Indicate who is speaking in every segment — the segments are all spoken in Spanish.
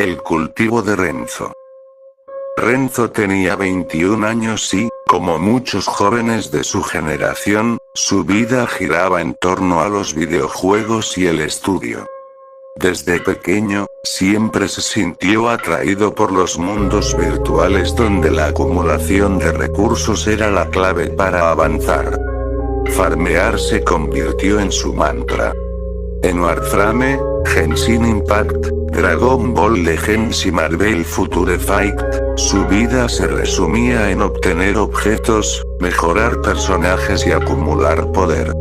Speaker 1: El cultivo de Renzo. Renzo tenía 21 años y, como muchos jóvenes de su generación, su vida giraba en torno a los videojuegos y el estudio. Desde pequeño, siempre se sintió atraído por los mundos virtuales donde la acumulación de recursos era la clave para avanzar. Farmear se convirtió en su mantra. En Warframe, Genshin Impact, Dragon Ball Legends y Marvel Future Fight, su vida se resumía en obtener objetos, mejorar personajes y acumular poder.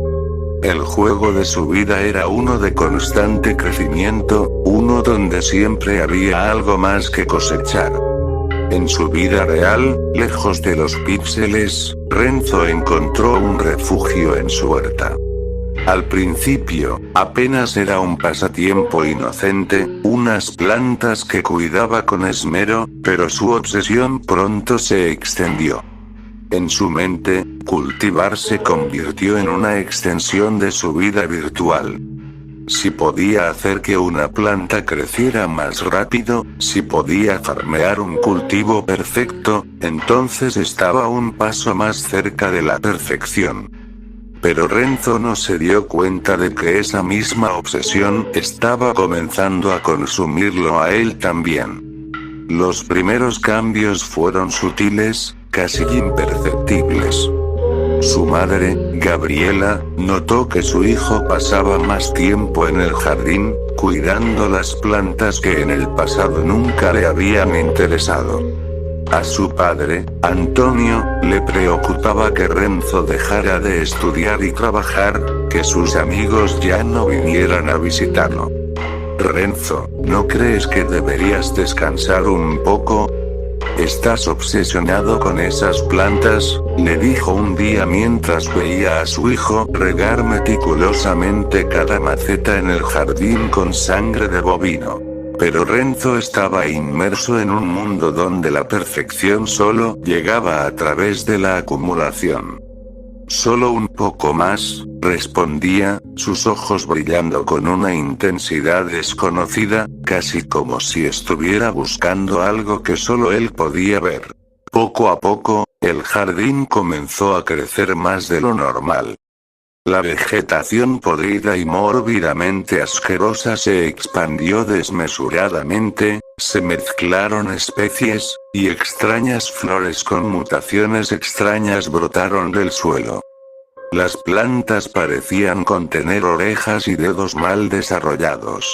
Speaker 1: El juego de su vida era uno de constante crecimiento, uno donde siempre había algo más que cosechar. En su vida real, lejos de los píxeles, Renzo encontró un refugio en su huerta. Al principio, apenas era un pasatiempo inocente, unas plantas que cuidaba con esmero, pero su obsesión pronto se extendió. En su mente, cultivar se convirtió en una extensión de su vida virtual. Si podía hacer que una planta creciera más rápido, si podía farmear un cultivo perfecto, entonces estaba un paso más cerca de la perfección. Pero Renzo no se dio cuenta de que esa misma obsesión estaba comenzando a consumirlo a él también. Los primeros cambios fueron sutiles, casi imperceptibles. Su madre, Gabriela, notó que su hijo pasaba más tiempo en el jardín, cuidando las plantas que en el pasado nunca le habían interesado. A su padre, Antonio, le preocupaba que Renzo dejara de estudiar y trabajar, que sus amigos ya no vinieran a visitarlo. Renzo, ¿no crees que deberías descansar un poco? ¿Estás obsesionado con esas plantas?, le dijo un día mientras veía a su hijo regar meticulosamente cada maceta en el jardín con sangre de bovino. Pero Renzo estaba inmerso en un mundo donde la perfección solo llegaba a través de la acumulación. Solo un poco más, respondía, sus ojos brillando con una intensidad desconocida, casi como si estuviera buscando algo que solo él podía ver. Poco a poco, el jardín comenzó a crecer más de lo normal. La vegetación podrida y mórbidamente asquerosa se expandió desmesuradamente, se mezclaron especies, y extrañas flores con mutaciones extrañas brotaron del suelo. Las plantas parecían contener orejas y dedos mal desarrollados.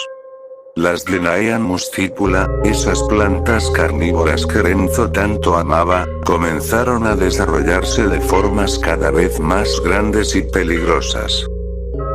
Speaker 1: Las Denaean muscipula, esas plantas carnívoras que Renzo tanto amaba, comenzaron a desarrollarse de formas cada vez más grandes y peligrosas.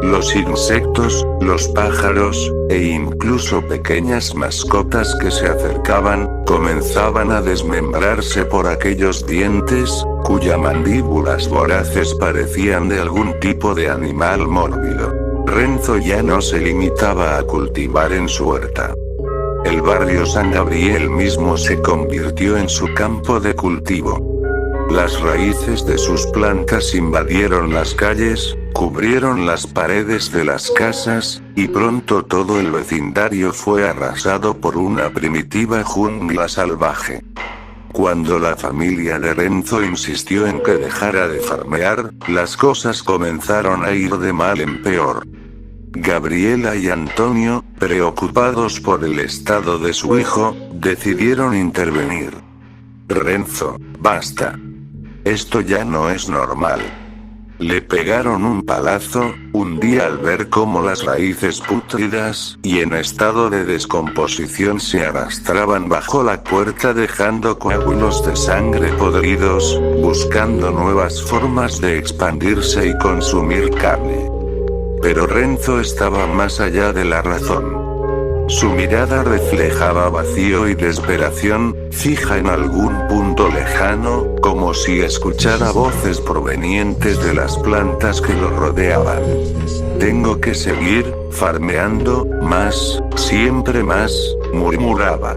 Speaker 1: Los insectos, los pájaros, e incluso pequeñas mascotas que se acercaban, comenzaban a desmembrarse por aquellos dientes, cuyas mandíbulas voraces parecían de algún tipo de animal mórbido. Renzo ya no se limitaba a cultivar en su huerta. El barrio San Gabriel mismo se convirtió en su campo de cultivo. Las raíces de sus plantas invadieron las calles, cubrieron las paredes de las casas, y pronto todo el vecindario fue arrasado por una primitiva jungla salvaje. Cuando la familia de Renzo insistió en que dejara de farmear, las cosas comenzaron a ir de mal en peor. Gabriela y Antonio, preocupados por el estado de su hijo, decidieron intervenir. Renzo, basta. Esto ya no es normal. Le pegaron un palazo, un día al ver cómo las raíces pútridas y en estado de descomposición se arrastraban bajo la puerta dejando coágulos de sangre podridos, buscando nuevas formas de expandirse y consumir carne. Pero Renzo estaba más allá de la razón. Su mirada reflejaba vacío y desesperación, fija en algún punto lejano, como si escuchara voces provenientes de las plantas que lo rodeaban. Tengo que seguir farmeando, más, siempre más, murmuraba.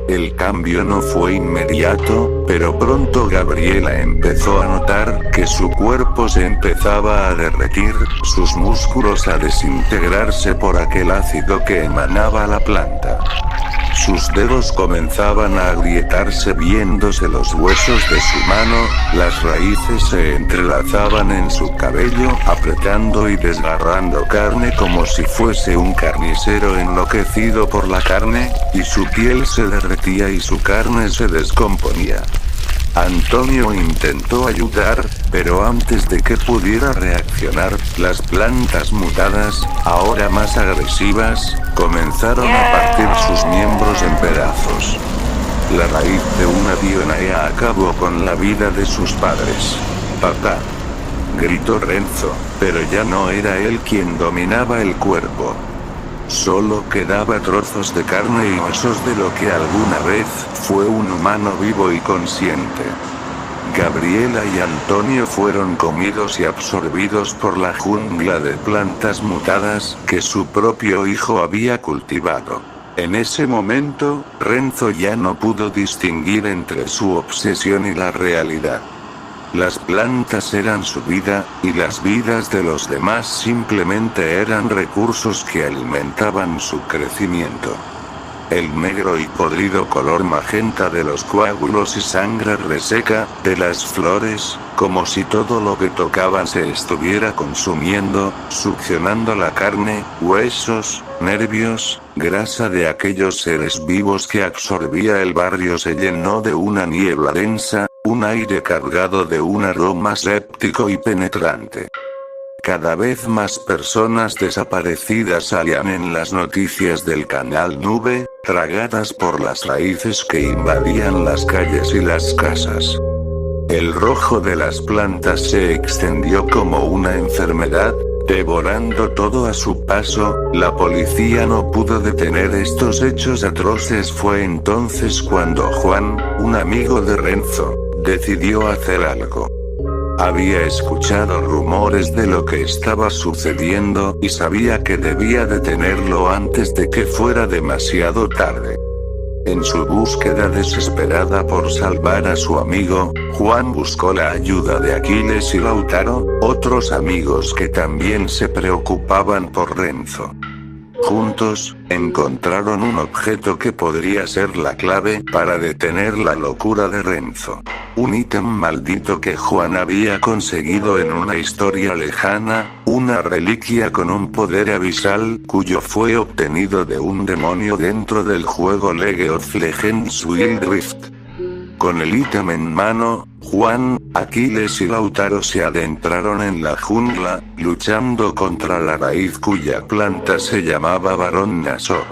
Speaker 1: El cambio no fue inmediato, pero pronto Gabriela empezó a notar que su cuerpo se empezaba a derretir, sus músculos a desintegrarse por aquel ácido que emanaba la planta. Sus dedos comenzaban a agrietarse viéndose los huesos de su mano, las raíces se entrelazaban en su cabello, apretando y desgarrando carne como si fuese un carnicero enloquecido por la carne, y su piel se derretía y su carne se descomponía. Antonio intentó ayudar, pero antes de que pudiera reaccionar, las plantas mutadas, ahora más agresivas, comenzaron a partir sus miembros en pedazos. La raíz de una Dionaea acabó con la vida de sus padres. «¡Papá!», gritó Renzo, pero ya no era él quien dominaba el cuerpo. Solo quedaba trozos de carne y huesos de lo que alguna vez fue un humano vivo y consciente. Gabriela y Antonio fueron comidos y absorbidos por la jungla de plantas mutadas que su propio hijo había cultivado. En ese momento, Renzo ya no pudo distinguir entre su obsesión y la realidad. Las plantas eran su vida, y las vidas de los demás simplemente eran recursos que alimentaban su crecimiento. El negro y podrido color magenta de los coágulos y sangre reseca de las flores, como si todo lo que tocaban se estuviera consumiendo, succionando la carne, huesos, nervios, grasa de aquellos seres vivos que absorbía el barrio se llenó de una niebla densa, un aire cargado de un aroma séptico y penetrante. Cada vez más personas desaparecidas salían en las noticias del canal Nube, tragadas por las raíces que invadían las calles y las casas. El rojo de las plantas se extendió como una enfermedad, devorando todo a su paso. La policía no pudo detener estos hechos atroces. Fue entonces cuando Juan, un amigo de Renzo, decidió hacer algo. Había escuchado rumores de lo que estaba sucediendo y sabía que debía detenerlo antes de que fuera demasiado tarde. En su búsqueda desesperada por salvar a su amigo, Juan buscó la ayuda de Aquiles y Lautaro, otros amigos que también se preocupaban por Renzo. Juntos, encontraron un objeto que podría ser la clave para detener la locura de Renzo. Un ítem maldito que Juan había conseguido en una historia lejana, una reliquia con un poder abisal cuyo fue obtenido de un demonio dentro del juego League of Legends Wild Rift. Con el ítem en mano, Juan, Aquiles y Lautaro se adentraron en la jungla, luchando contra la raíz cuya planta se llamaba Barón Nasor.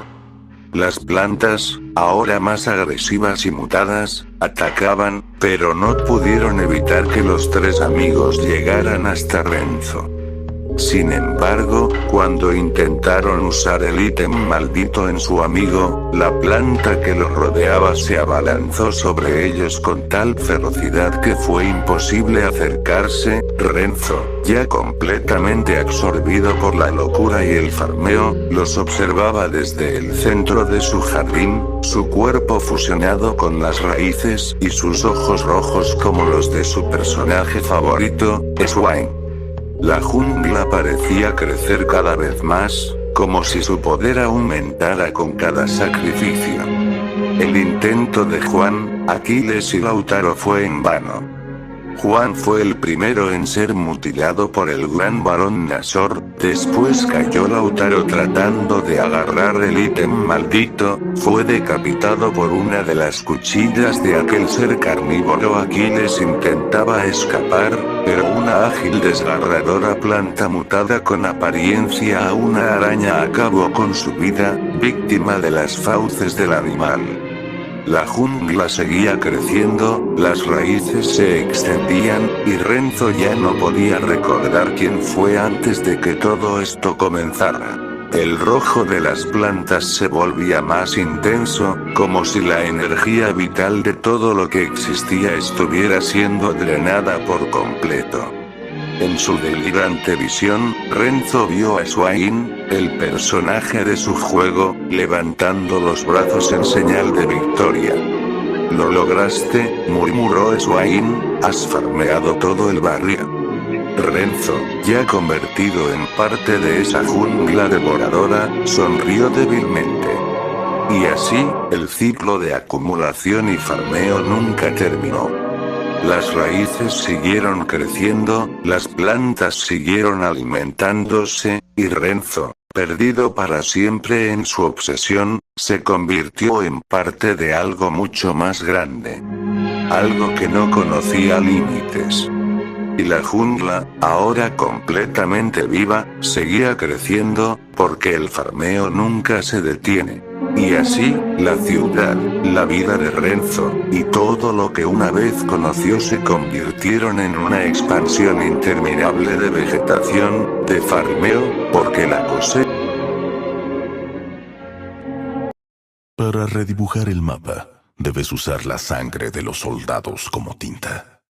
Speaker 1: Las plantas, ahora más agresivas y mutadas, atacaban, pero no pudieron evitar que los tres amigos llegaran hasta Renzo. Sin embargo, cuando intentaron usar el ítem maldito en su amigo, la planta que lo rodeaba se abalanzó sobre ellos con tal ferocidad que fue imposible acercarse. Renzo, ya completamente absorbido por la locura y el farmeo, los observaba desde el centro de su jardín, su cuerpo fusionado con las raíces y sus ojos rojos como los de su personaje favorito, Swain. La jungla parecía crecer cada vez más, como si su poder aumentara con cada sacrificio. El intento de Juan, Aquiles y Lautaro fue en vano. Juan fue el primero en ser mutilado por el gran Barón Nasor, después cayó Lautaro tratando de agarrar el ítem maldito, fue decapitado por una de las cuchillas de aquel ser carnívoro. Aquiles intentaba escapar, pero una ágil desgarradora planta mutada con apariencia a una araña acabó con su vida, víctima de las fauces del animal. La jungla seguía creciendo, las raíces se extendían, y Renzo ya no podía recordar quién fue antes de que todo esto comenzara. El rojo de las plantas se volvía más intenso, como si la energía vital de todo lo que existía estuviera siendo drenada por completo. En su delirante visión, Renzo vio a Swain, el personaje de su juego, levantando los brazos en señal de victoria. «Lo lograste», murmuró Swain, «has farmeado todo el barrio». Renzo, ya convertido en parte de esa jungla devoradora, sonrió débilmente. Y así, el ciclo de acumulación y farmeo nunca terminó. Las raíces siguieron creciendo, las plantas siguieron alimentándose, y Renzo, perdido para siempre en su obsesión, se convirtió en parte de algo mucho más grande. Algo que no conocía límites. Y la jungla, ahora completamente viva, seguía creciendo, porque el farmeo nunca se detiene. Y así, la ciudad, la vida de Renzo, y todo lo que una vez conoció se convirtieron en una expansión interminable de vegetación, de farmeo, porque la cosecha.
Speaker 2: Para redibujar el mapa, debes usar la sangre de los soldados como tinta.